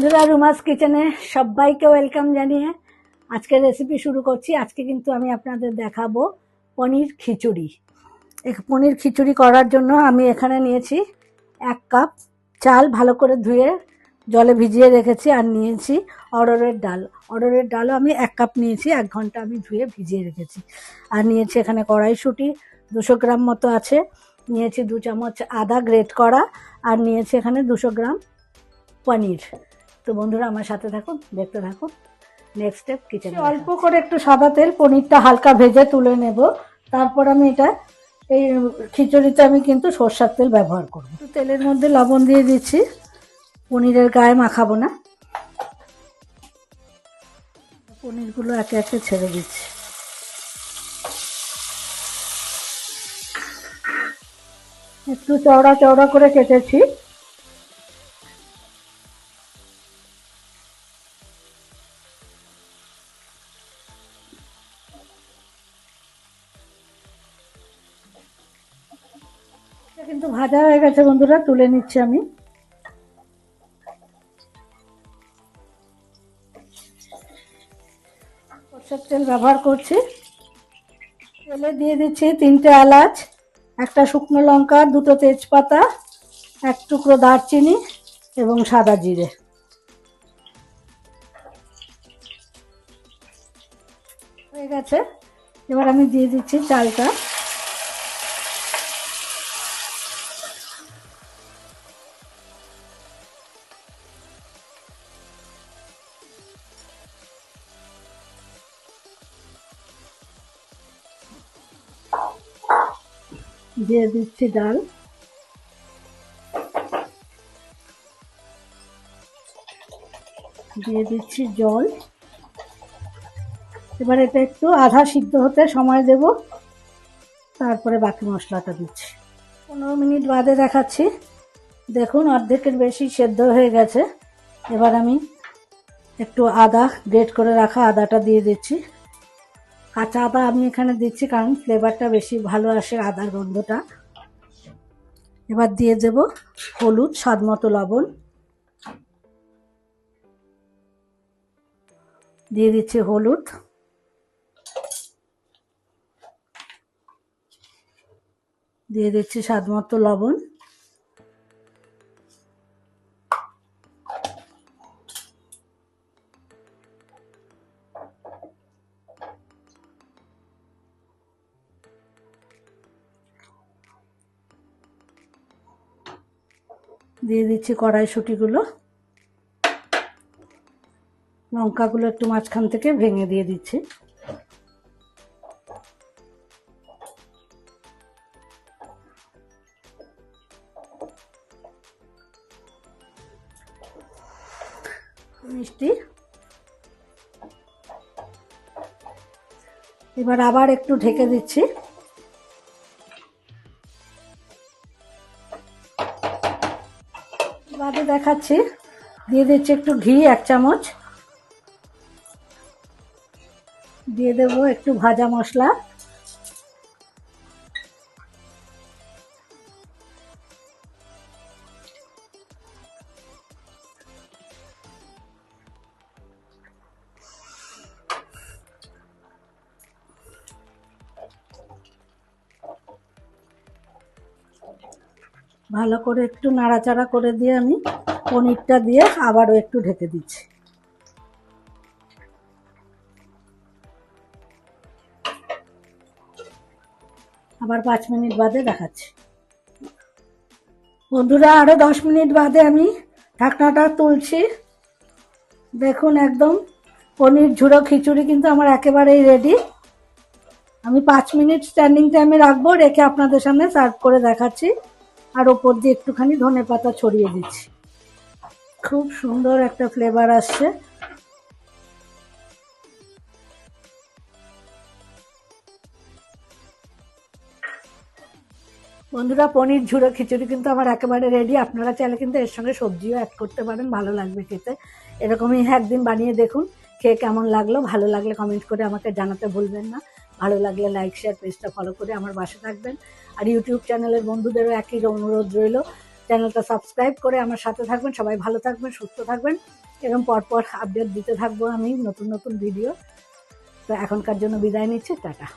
বন্ধুরা রুমাস কিচেনে সবাইকে ওয়েলকাম জানিয়ে আজকে রেসিপি শুরু করছি। আজকে কিন্তু আমি আপনাদের দেখাবো পনির খিচুড়ি। পনির খিচুড়ি করার জন্য আমি এখানে নিয়েছি 1 কাপ চাল, ভালো করে ধুয়ে জলে ভিজিয়ে রেখেছি। আর নিয়েছি অড়হরের ডাল। অড়হরের ডালও আমি 1 কাপ নিয়েছি, 1 ঘন্টা আমি ধুয়ে ভিজিয়ে রেখেছি। আর নিয়েছি এখানে কড়াইশুঁটি 200 গ্রাম মতো আছে। নিয়েছি 2 চামচ আদা গ্রেট করা। আর নিয়েছি এখানে 200 গ্রাম পনির। তো বন্ধুরা আমার সাথে থাকুন, দেখতে থাকুন। নেক্সট স্টেপ কিচেনে অল্প করে একটু সাদা তেল, পনিরটা হালকা ভেজে তুলে নেব। তারপর আমি এটা এই খিচুড়িতে আমি কিন্তু সরষের তেল ব্যবহার করব। একটু তেলের মধ্যে লবণ দিয়ে দিচ্ছি, পনিরের গায়ে মাখাবো না। পনিরগুলো একে একে ছেড়ে দিচ্ছি। একটু চওড়া চওড়া করে কেটেছি। কিন্তু ভাজা হয়ে গেছে বন্ধুরা, তুলে নিচ্ছি আমি। সরষের তেল ব্যবহার করছি। তেলে দিয়ে দিচ্ছি 3টে এলাচ, 1টা শুকনো লঙ্কা, 2টো তেজপাতা, 1 টুকরো দারচিনি এবং সাদা জিরে। হয়ে গেছে। এবার আমি দিয়ে দিচ্ছি চালটা। দিয়ে দিচ্ছি ডাল। দিয়ে দিচ্ছি জল। এবার এটা একটু আধা সিদ্ধ হতে সময় দেব, তারপরে বাকি মশলাটা দিচ্ছি। 15 মিনিট বাদে দেখাচ্ছি। দেখুন অর্ধেকের বেশি সেদ্ধ হয়ে গেছে। এবার আমি একটু আদা গ্রেট করে রাখা আদাটা দিয়ে দিচ্ছি। কাঁচা আদা আমি এখানে দিচ্ছি কারণ ফ্লেভারটা বেশি ভালো আসে আদার গন্ধটা। এবার দিয়ে দেব হলুদ, স্বাদ মতো লবণ দিয়ে দিচ্ছি, হলুদ দিয়ে দিচ্ছি, স্বাদ মতো লবণ দিয়ে দিচ্ছি, কড়াইশুঁটিগুলো, লঙ্কাগুলো একটু মাঝখান থেকে ভেঙে দিয়ে দিচ্ছি। মিষ্টি। এবার আবার একটু ঢেকে দিচ্ছি। বাদে দেখাচ্ছি। দিয়ে দিচ্ছি একটু ঘি, 1 চামচ। দিয়ে দেবো একটু ভাজা মশলা। ভালো করে একটু নাড়াচাড়া করে দিয়ে আমি পনিরটা দিয়ে আবারও একটু ঢেকে দিচ্ছি। আবার 5 মিনিট বাদে দেখাচ্ছি। বন্ধুরা আরো 10 মিনিট বাদে আমি ঢাকনাটা তুলছি। দেখুন একদম পনির ঝুড়ো খিচুড়ি কিন্তু আমার একেবারেই রেডি। আমি 5 মিনিট স্ট্যান্ডিং টাইমে রাখবো, রেখে আপনাদের সামনে সার্ভ করে দেখাচ্ছি। আর ওপর দিয়ে একটুখানি ধনেপাতা ছড়িয়ে দিচ্ছি। খুব সুন্দর একটা ফ্লেভার আসছে। বন্ধুরা পনির ঝুড়ো খিচুড়ি কিন্তু আমার একেবারে রেডি। আপনারা চাইলে কিন্তু এর সঙ্গে সবজিও অ্যাড করতে পারেন, ভালো লাগবে খেতে। এরকমই একদিন বানিয়ে দেখুন, খেয়ে কেমন লাগলো। ভালো লাগলে কমেন্ট করে আমাকে জানাতে ভুলবেন না। ভালো লাগলে লাইক শেয়ার, পেজটা ফলো করে আমার পাশে থাকবেন। আর ইউটিউব চ্যানেলের বন্ধুদেরও একই অনুরোধ রইল, চ্যানেলটা সাবস্ক্রাইব করে আমার সাথে থাকবেন। সবাই ভালো থাকবেন, সুস্থ থাকবেন, এরকম পরপর আপডেট দিতে থাকবো আমি নতুন নতুন ভিডিও। তো এখনকার জন্য বিদায় নিচ্ছি, টাটা।